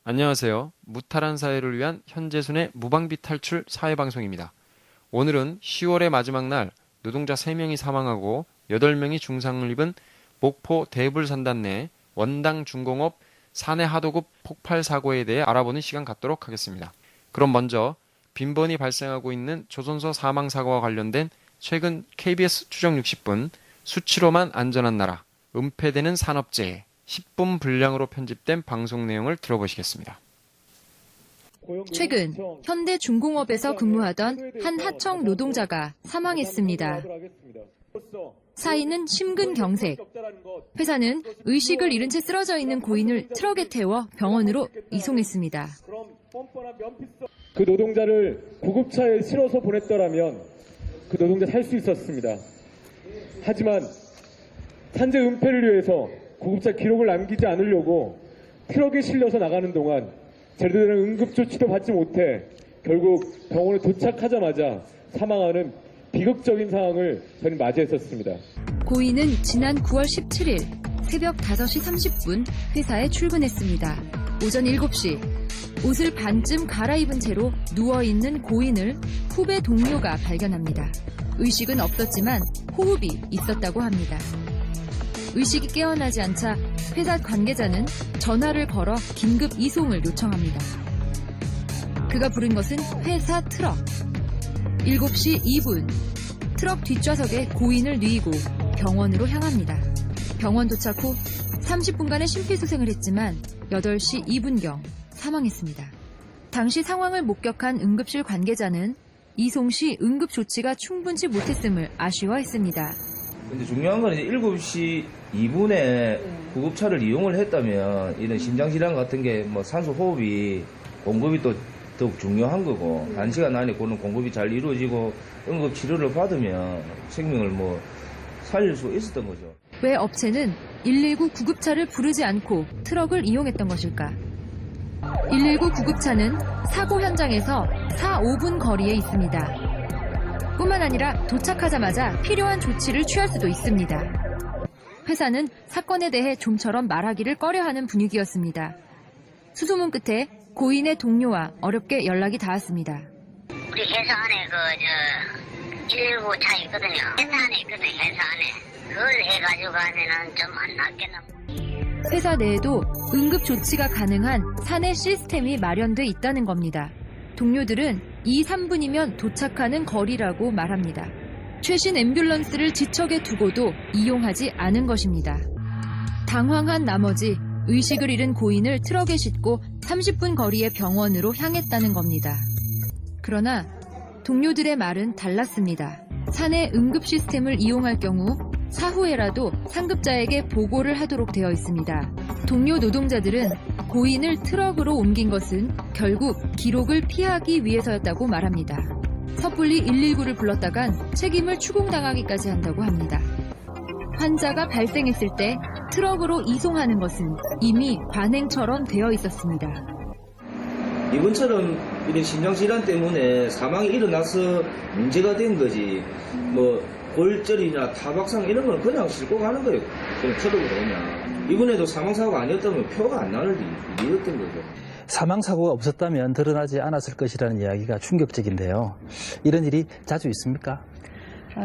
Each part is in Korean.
안녕하세요. 무탈한 사회를 위한 현재순의 무방비 탈출 사회방송입니다. 오늘은 10월의 마지막 날 노동자 3명이 사망하고 8명이 중상을 입은 목포 대불산단 내 원당 중공업 사내 하도급 폭발 사고에 대해 알아보는 시간 갖도록 하겠습니다. 그럼 먼저 빈번히 발생하고 있는 조선소 사망 사고와 관련된 최근 KBS 추적 60분 수치로만 안전한 나라 은폐되는 산업재해 10분 분량으로 편집된 방송 내용을 들어보시겠습니다. 최근 현대중공업에서 근무하던 한 하청 노동자가 사망했습니다. 사인은 심근경색. 회사는 의식을 잃은 채 쓰러져 있는 고인을 트럭에 태워 병원으로 이송했습니다. 그 노동자를 구급차에 실어서 보냈더라면 그 노동자 살 수 있었습니다. 하지만 산재 은폐를 위해서 구급차 기록을 남기지 않으려고 트럭에 실려서 나가는 동안 제대로 된 응급조치도 받지 못해 결국 병원에 도착하자마자 사망하는 비극적인 상황을 저는 맞이했었습니다. 고인은 지난 9월 17일 새벽 5시 30분 회사에 출근했습니다. 오전 7시 옷을 반쯤 갈아입은 채로 누워있는 고인을 후배 동료가 발견합니다. 의식은 없었지만 호흡이 있었다고 합니다. 의식이 깨어나지 않자 회사 관계자는 전화를 걸어 긴급 이송을 요청합니다. 그가 부른 것은 회사 트럭. 7시 2분 트럭 뒷좌석에 고인을 뉘이고 병원으로 향합니다. 병원 도착 후 30분간의 심폐소생을 했지만 8시 2분경 사망했습니다. 당시 상황을 목격한 응급실 관계자는 이송 시 응급 조치가 충분치 못했음을 아쉬워했습니다. 근데 중요한 건 이제 7시 2분에 구급차를 이용을 했다면 이런 심장질환 같은 게 뭐 산소 호흡이 공급이 또 더욱 중요한 거고 1시간 안에 그런 공급이 잘 이루어지고 응급 치료를 받으면 생명을 뭐 살릴 수 있었던 거죠. 왜 업체는 119 구급차를 부르지 않고 트럭을 이용했던 것일까? 119 구급차는 사고 현장에서 4-5분 거리에 있습니다. 뿐만 아니라 도착하자마자 필요한 조치를 취할 수도 있습니다. 회사는 사건에 대해 좀처럼 말하기를 꺼려하는 분위기였습니다. 수소문 끝에 고인의 동료와 어렵게 연락이 닿았습니다. 우리 회사 안에 119 차 있거든요. 회사 안에 있거든요. 회사 안에. 그걸 해가지고 하면은 좀 안 낫겠나. 회사 내에도 응급 조치가 가능한 사내 시스템이 마련돼 있다는 겁니다. 동료들은 2-3분이면 도착하는 거리라고 말합니다. 최신 앰뷸런스를 지척에 두고도 이용하지 않은 것입니다. 당황한 나머지 의식을 잃은 고인을 트럭에 싣고 30분 거리의 병원으로 향했다는 겁니다. 그러나 동료들의 말은 달랐습니다. 사내 응급 시스템을 이용할 경우 사후에라도 상급자에게 보고를 하도록 되어 있습니다. 동료 노동자들은 고인을 트럭으로 옮긴 것은 결국 기록을 피하기 위해서였다고 말합니다. 섣불리 119를 불렀다간 책임을 추궁당하기까지 한다고 합니다. 환자가 발생했을 때 트럭으로 이송하는 것은 이미 관행처럼 되어 있었습니다. 이번처럼 이런 심장질환 때문에 사망이 일어나서 문제가 된 거지 뭐 골절이나 타박상 이런 건 그냥 싣고 가는 거예요. 그냥 트럭으로 그냥. 이번에도 사망사고가 아니었다면 표가 안 나올 일이었던 거죠. 사망사고가 없었다면 드러나지 않았을 것이라는 이야기가 충격적인데요. 이런 일이 자주 있습니까?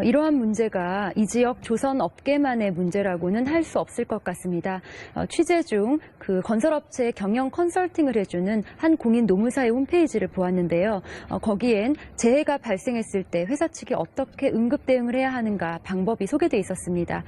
이러한 문제가 이 지역 조선 업계만의 문제라고는 할 수 없을 것 같습니다. 취재 중 그 건설업체 경영 컨설팅을 해주는 한 공인 노무사의 홈페이지를 보았는데요. 거기엔 재해가 발생했을 때 회사 측이 어떻게 응급 대응을 해야 하는가 방법이 소개돼 있었습니다.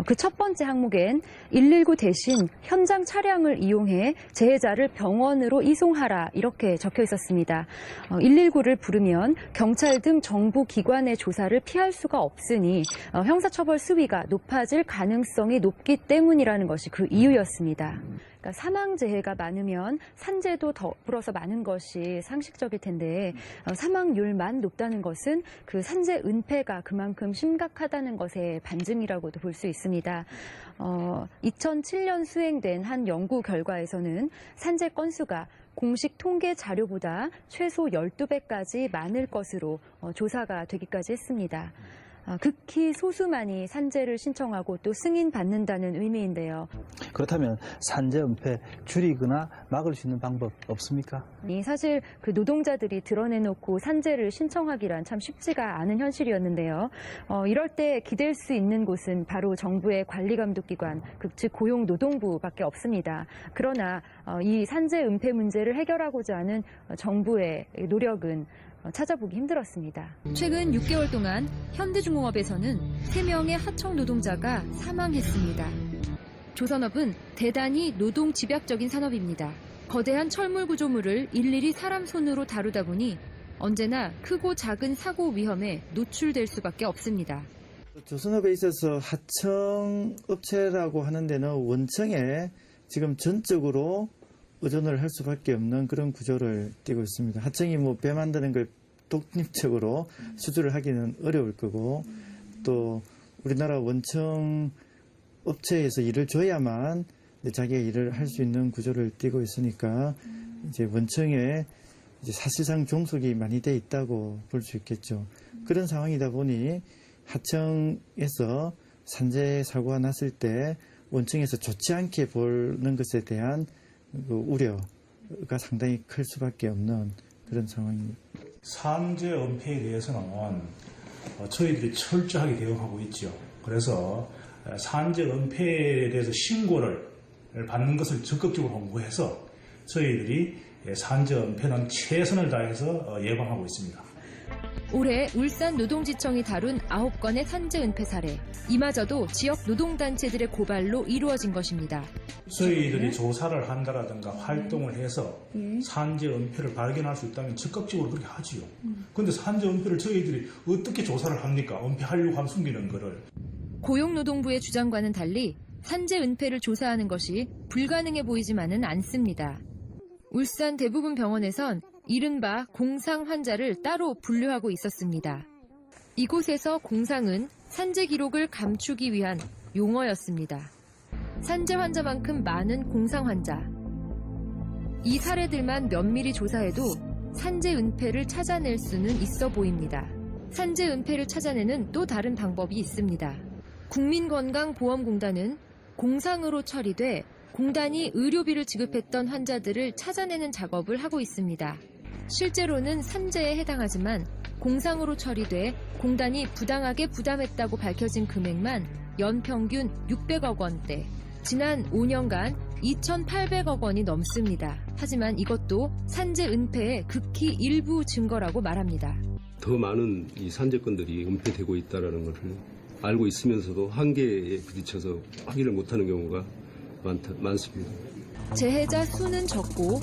그 첫 번째 항목엔 119 대신 현장 차량을 이용해 재해자를 병원으로 이송하라 이렇게 적혀 있었습니다. 119를 부르면 경찰 등 정부 기관의 조사를 피할 수가 없으니 형사처벌 수위가 높아질 가능성이 높기 때문이라는 것이 그 이유였습니다. 그러니까 사망재해가 많으면 산재도 더불어서 많은 것이 상식적일 텐데 사망률만 높다는 것은 그 산재 은폐가 그만큼 심각하다는 것의 반증이라고도 볼 수 있습니다. 2007년 수행된 한 연구 결과에서는 산재 건수가 공식 통계 자료보다 최소 12배까지 많을 것으로 조사가 되기까지 했습니다. 극히 소수만이 산재를 신청하고 또 승인받는다는 의미인데요. 그렇다면 산재 은폐 줄이거나 막을 수 있는 방법 없습니까? 사실 그 노동자들이 드러내놓고 산재를 신청하기란 참 쉽지가 않은 현실이었는데요. 이럴 때 기댈 수 있는 곳은 바로 정부의 관리감독기관, 즉 고용노동부밖에 없습니다. 그러나 이 산재 은폐 문제를 해결하고자 하는 정부의 노력은 찾아보기 힘들었습니다. 최근 6개월 동안 현대중공업에서는 3명의 하청 노동자가 사망했습니다. 조선업은 대단히 노동 집약적인 산업입니다. 거대한 철물 구조물을 일일이 사람 손으로 다루다 보니 언제나 크고 작은 사고 위험에 노출될 수밖에 없습니다. 조선업에 있어서 하청 업체라고 하는 데는 원청에 지금 전적으로 의존을 할 수밖에 없는 그런 구조를 띠고 있습니다. 하청이 배 만드는 걸 독립적으로 수주를 하기는 어려울 거고, 또 우리나라 원청 업체에서 일을 줘야만 자기가 일을 할 수 있는 구조를 띠고 있으니까 이제 원청에 이제 사실상 종속이 많이 돼 있다고 볼 수 있겠죠. 그런 상황이다 보니 하청에서 산재 사고가 났을 때 원청에서 좋지 않게 보는 것에 대한 그 우려가 상당히 클 수밖에 없는 그런 상황입니다. 산재 은폐에 대해서는 저희들이 철저하게 대응하고 있죠. 그래서 산재 은폐에 대해서 신고를 받는 것을 적극적으로 홍보해서 저희들이 산재 은폐는 최선을 다해서 예방하고 있습니다. 올해 울산 노동지청이 다룬 9건의 산재 은폐 사례. 이마저도 지역 노동단체들의 고발로 이루어진 것입니다. 저희들이 조사를 한다라든가 활동을 해서 산재 은폐를 발견할 수 있다면 적극적으로 그렇게 하지요. 그런데 산재 은폐를 저희들이 어떻게 조사를 합니까? 은폐하려고 하면 숨기는 거를. 고용노동부의 주장과는 달리 산재 은폐를 조사하는 것이 불가능해 보이지만은 않습니다. 울산 대부분 병원에선 이른바 공상 환자를 따로 분류하고 있었습니다. 이곳에서 공상은 산재 기록을 감추기 위한 용어였습니다. 산재 환자만큼 많은 공상 환자. 이 사례들만 면밀히 조사해도 산재 은폐를 찾아낼 수는 있어 보입니다. 산재 은폐를 찾아내는 또 다른 방법이 있습니다. 국민건강보험공단은 공상으로 처리돼 공단이 의료비를 지급했던 환자들을 찾아내는 작업을 하고 있습니다. 실제로는 산재에 해당하지만 공상으로 처리돼 공단이 부당하게 부담했다고 밝혀진 금액만 연평균 600억 원대, 지난 5년간 2,800억 원이 넘습니다. 하지만 이것도 산재 은폐의 극히 일부 증거라고 말합니다. 더 많은 이 산재건들이 은폐되고 있다는 것을 알고 있으면서도 한계에 부딪혀서 확인을 못하는 경우가 많습니다. 재해자 수는 적고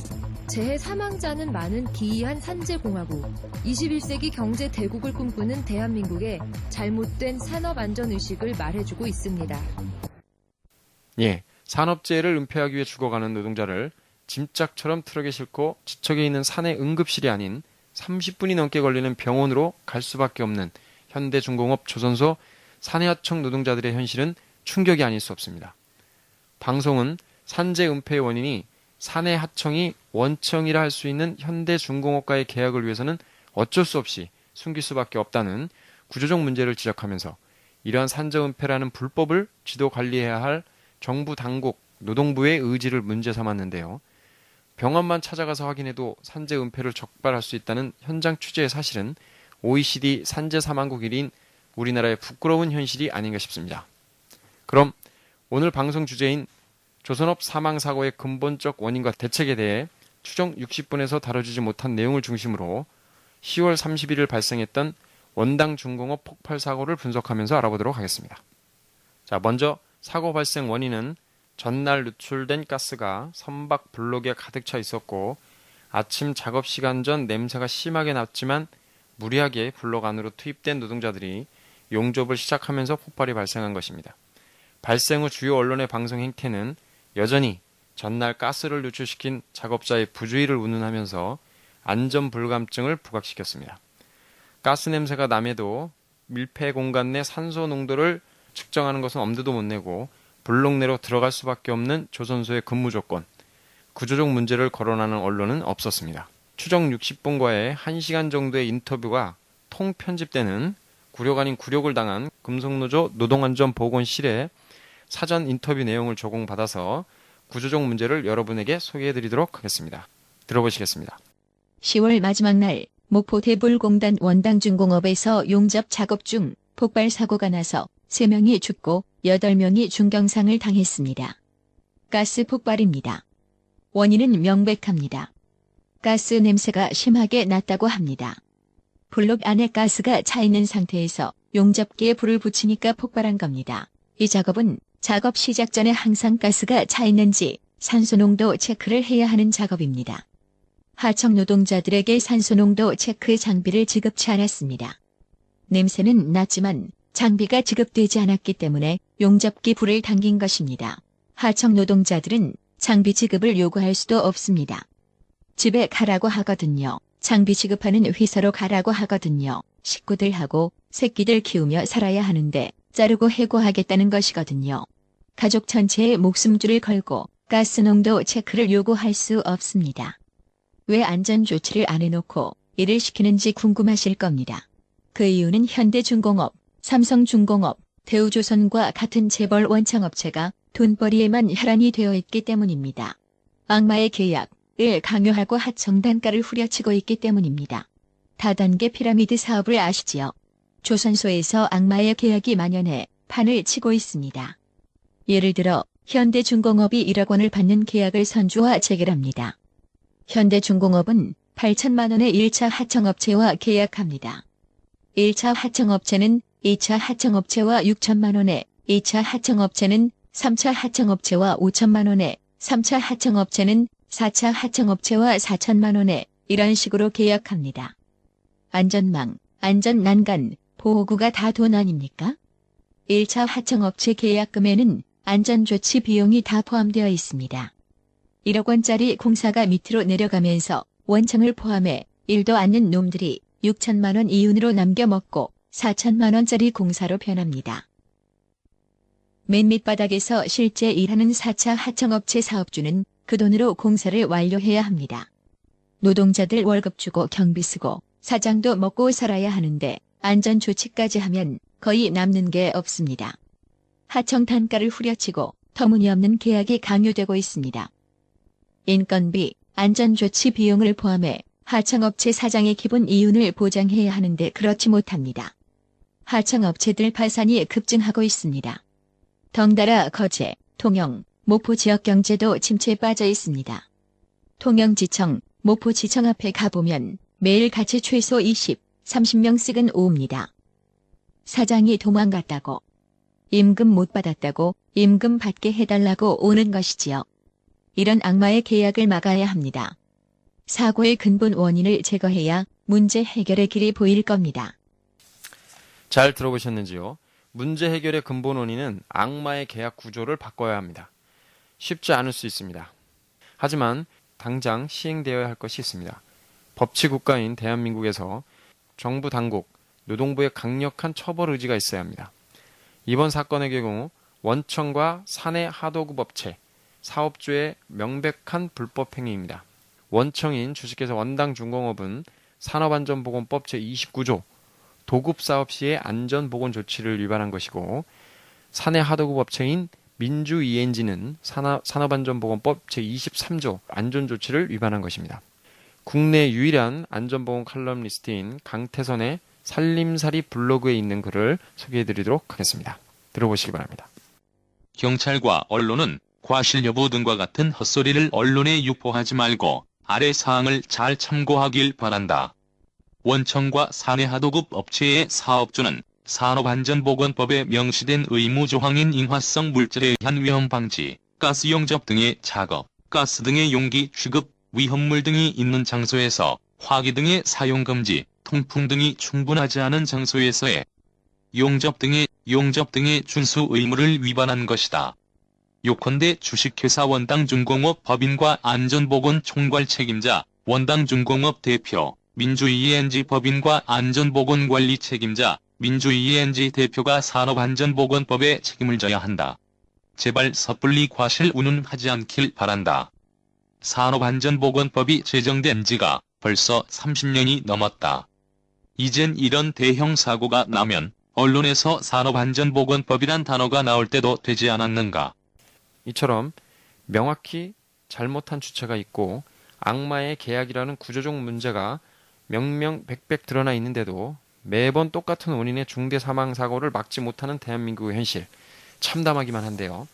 재해 사망자는 많은 기이한 산재공화국, 21세기 경제 대국을 꿈꾸는 대한민국의 잘못된 산업안전의식을 말해주고 있습니다. 예, 산업재해를 은폐하기 위해 죽어가는 노동자를 짐짝처럼 트럭에 싣고 지척에 있는 산의 응급실이 아닌 30분이 넘게 걸리는 병원으로 갈 수밖에 없는 현대중공업 조선소 산해하청 노동자들의 현실은 충격이 아닐 수 없습니다. 방송은 산재 은폐의 원인이 산해하청이 원청이라 할 수 있는 현대중공업과의 계약을 위해서는 어쩔 수 없이 숨길 수밖에 없다는 구조적 문제를 지적하면서 이러한 산재 은폐라는 불법을 지도 관리해야 할 정부 당국, 노동부의 의지를 문제 삼았는데요. 병원만 찾아가서 확인해도 산재 은폐를 적발할 수 있다는 현장 취재의 사실은 OECD 산재 사망국 1위인 우리나라의 부끄러운 현실이 아닌가 싶습니다. 그럼 오늘 방송 주제인 조선업 사망사고의 근본적 원인과 대책에 대해 추정 60분에서 다뤄지지 못한 내용을 중심으로 10월 31일 발생했던 원당 중공업 폭발 사고를 분석하면서 알아보도록 하겠습니다. 자, 먼저 사고 발생 원인은 전날 누출된 가스가 선박 블록에 가득 차 있었고 아침 작업 시간 전 냄새가 심하게 났지만 무리하게 블록 안으로 투입된 노동자들이 용접을 시작하면서 폭발이 발생한 것입니다. 발생 후 주요 언론의 방송 행태는 여전히 전날 가스를 누출시킨 작업자의 부주의를 운운하면서 안전 불감증을 부각시켰습니다. 가스 냄새가 남에도 밀폐 공간 내 산소 농도를 측정하는 것은 엄두도 못 내고 블록 내로 들어갈 수밖에 없는 조선소의 근무 조건, 구조적 문제를 거론하는 언론은 없었습니다. 추정 60분과의 1시간 정도의 인터뷰가 통편집되는 굴욕 아닌 굴욕을 당한 금속노조 노동안전보건실에 사전 인터뷰 내용을 제공받아서 구조적 문제를 여러분에게 소개해드리도록 하겠습니다. 들어보시겠습니다. 10월 마지막 날 목포 대불공단 원당중공업에서 용접 작업 중 폭발 사고가 나서 3명이 죽고 8명이 중경상을 당했습니다. 가스 폭발입니다. 원인은 명백합니다. 가스 냄새가 심하게 났다고 합니다. 블록 안에 가스가 차 있는 상태에서 용접기에 불을 붙이니까 폭발한 겁니다. 이 작업은 작업 시작 전에 항상 가스가 차 있는지 산소농도 체크를 해야 하는 작업입니다. 하청 노동자들에게 산소농도 체크 장비를 지급치 않았습니다. 냄새는 났지만 장비가 지급되지 않았기 때문에 용접기 불을 당긴 것입니다. 하청 노동자들은 장비 지급을 요구할 수도 없습니다. 집에 가라고 하거든요. 장비 지급하는 회사로 가라고 하거든요. 식구들하고 새끼들 키우며 살아야 하는데 자르고 해고하겠다는 것이거든요. 가족 전체의 목숨줄을 걸고 가스농도 체크를 요구할 수 없습니다. 왜 안전조치를 안 해놓고 일을 시키는지 궁금하실 겁니다. 그 이유는 현대중공업, 삼성중공업, 대우조선과 같은 재벌 원창업체가 돈벌이에만 혈안이 되어 있기 때문입니다. 악마의 계약을 강요하고 하청 단가를 후려치고 있기 때문입니다. 다단계 피라미드 사업을 아시지요? 조선소에서 악마의 계약이 만연해 판을 치고 있습니다. 예를 들어 현대중공업이 1억 원을 받는 계약을 선주와 체결합니다. 현대중공업은 8천만 원의 1차 하청업체와 계약합니다. 1차 하청업체는 2차 하청업체와 6천만 원에, 2차 하청업체는 3차 하청업체와 5천만 원에, 3차 하청업체는 4차 하청업체와 4천만 원에 이런 식으로 계약합니다. 안전망, 안전난간, 보호구가 다 돈 아닙니까? 1차 하청업체 계약금에는 안전조치 비용이 다 포함되어 있습니다. 1억 원짜리 공사가 밑으로 내려가면서 원청을 포함해 1도 않는 놈들이 6천만 원 이윤으로 남겨먹고 4천만 원짜리 공사로 변합니다. 맨 밑바닥에서 실제 일하는 4차 하청업체 사업주는 그 돈으로 공사를 완료해야 합니다. 노동자들 월급 주고 경비 쓰고 사장도 먹고 살아야 하는데 안전조치까지 하면 거의 남는 게 없습니다. 하청 단가를 후려치고 터무니없는 계약이 강요되고 있습니다. 인건비, 안전조치 비용을 포함해 하청업체 사장의 기본 이윤을 보장해야 하는데 그렇지 못합니다. 하청업체들 파산이 급증하고 있습니다. 덩달아 거제, 통영, 목포 지역 경제도 침체에 빠져 있습니다. 통영지청, 목포지청 앞에 가보면 매일같이 최소 20, 30명씩은 옵니다. 사장이 도망갔다고, 임금 못 받았다고 임금 받게 해달라고 오는 것이지요. 이런 악마의 계약을 막아야 합니다. 사고의 근본 원인을 제거해야 문제 해결의 길이 보일 겁니다. 잘 들어보셨는지요? 문제 해결의 근본 원인은 악마의 계약 구조를 바꿔야 합니다. 쉽지 않을 수 있습니다. 하지만 당장 시행되어야 할 것이 있습니다. 법치국가인 대한민국에서 정부 당국, 노동부의 강력한 처벌 의지가 있어야 합니다. 이번 사건의 경우 원청과 사내 하도급 업체, 사업주의 명백한 불법 행위입니다. 원청인 주식회사 원당중공업은 산업안전보건법 제29조 도급사업 시의 안전보건 조치를 위반한 것이고, 사내 하도급 업체인 민주-ENG는 산업안전보건법 제23조 안전조치를 위반한 것입니다. 국내 유일한 안전보건 칼럼니스트인 강태선의 살림살이 블로그에 있는 글을 소개해드리도록 하겠습니다. 들어보시기 바랍니다. 경찰과 언론은 과실 여부 등과 같은 헛소리를 언론에 유포하지 말고 아래 사항을 잘 참고하길 바란다. 원청과 사내 하도급 업체의 사업주는 산업안전보건법에 명시된 의무조항인 인화성 물질에 의한 위험 방지, 가스 용접 등의 작업, 가스 등의 용기 취급, 위험물 등이 있는 장소에서 화기 등의 사용 금지, 통풍 등이 충분하지 않은 장소에서의 용접 등의 준수 의무를 위반한 것이다. 요컨대 주식회사 원당중공업 법인과 안전보건 총괄 책임자, 원당중공업 대표, 민주-ENG 법인과 안전보건 관리 책임자, 민주-ENG 대표가 산업안전보건법에 책임을 져야 한다. 제발 섣불리 과실 운운하지 않길 바란다. 산업안전보건법이 제정된 지가 벌써 30년이 넘었다. 이젠 이런 대형 사고가 나면 언론에서 산업안전보건법이란 단어가 나올 때도 되지 않았는가. 이처럼 명확히 잘못한 주체가 있고 악마의 계약이라는 구조적 문제가 명명백백 드러나 있는데도 매번 똑같은 원인의 중대 사망사고를 막지 못하는 대한민국의 현실, 참담하기만 한데요.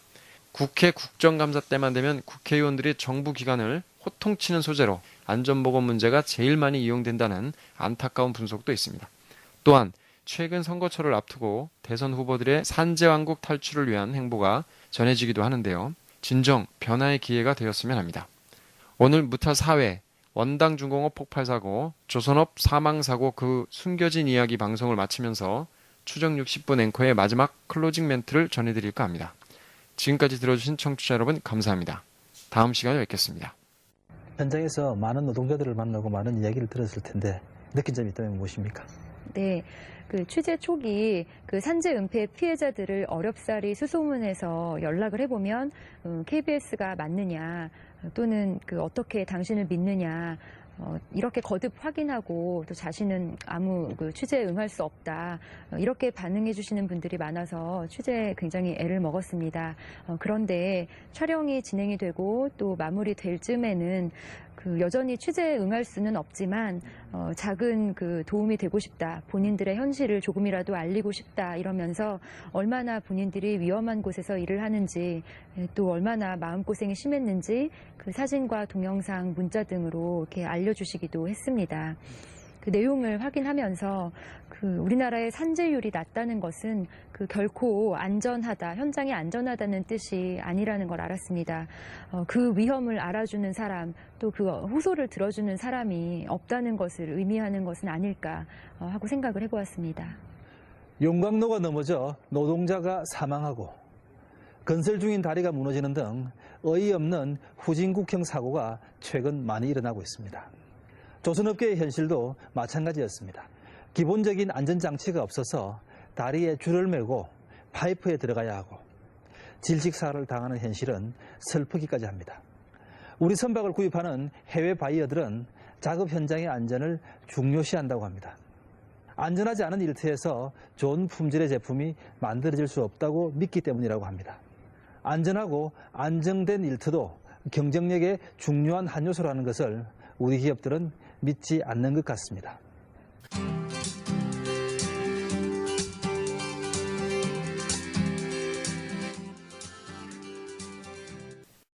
국회 국정감사 때만 되면 국회의원들이 정부 기관을 호통치는 소재로 안전보건 문제가 제일 많이 이용된다는 안타까운 분석도 있습니다. 또한 최근 선거철을 앞두고 대선 후보들의 산재왕국 탈출을 위한 행보가 전해지기도 하는데요. 진정 변화의 기회가 되었으면 합니다. 오늘 무탈 4회 원당중공업 폭발사고, 조선업 사망사고 그 숨겨진 이야기 방송을 마치면서 추정 60분 앵커의 마지막 클로징 멘트를 전해드릴까 합니다. 지금까지 들어주신 청취자 여러분 감사합니다. 다음 시간에 뵙겠습니다. 현장에서 많은 노동자들을 만나고 많은 이야기를 들었을 텐데 느낀 점이 있다면 무엇입니까? 네. 그 취재 초기 그 산재 은폐 피해자들을 어렵사리 수소문해서 연락을 해보면 KBS가 맞느냐 또는 그 어떻게 당신을 믿느냐 이렇게 거듭 확인하고 또 자신은 아무 그 취재에 응할 수 없다 이렇게 반응해 주시는 분들이 많아서 취재에 굉장히 애를 먹었습니다. 그런데 촬영이 진행이 되고 또 마무리될 즈음에는 그 여전히 취재에 응할 수는 없지만 작은 그 도움이 되고 싶다. 본인들의 현실을 조금이라도 알리고 싶다. 이러면서 얼마나 본인들이 위험한 곳에서 일을 하는지 또 얼마나 마음고생이 심했는지 그 사진과 동영상, 문자 등으로 이렇게 알려주시기도 했습니다. 그 내용을 확인하면서 그 우리나라의 산재율이 낮다는 것은 그 결코 안전하다, 현장이 안전하다는 뜻이 아니라는 걸 알았습니다. 그 위험을 알아주는 사람, 또 그 호소를 들어주는 사람이 없다는 것을 의미하는 것은 아닐까 하고 생각을 해보았습니다. 용광로가 넘어져 노동자가 사망하고 건설 중인 다리가 무너지는 등 어이없는 후진국형 사고가 최근 많이 일어나고 있습니다. 조선업계의 현실도 마찬가지였습니다. 기본적인 안전장치가 없어서 다리에 줄을 매고 파이프에 들어가야 하고 질식사를 당하는 현실은 슬프기까지 합니다. 우리 선박을 구입하는 해외 바이어들은 작업 현장의 안전을 중요시한다고 합니다. 안전하지 않은 일터에서 좋은 품질의 제품이 만들어질 수 없다고 믿기 때문이라고 합니다. 안전하고 안정된 일터도 경쟁력의 중요한 한 요소라는 것을 우리 기업들은 믿지 않는 것 같습니다.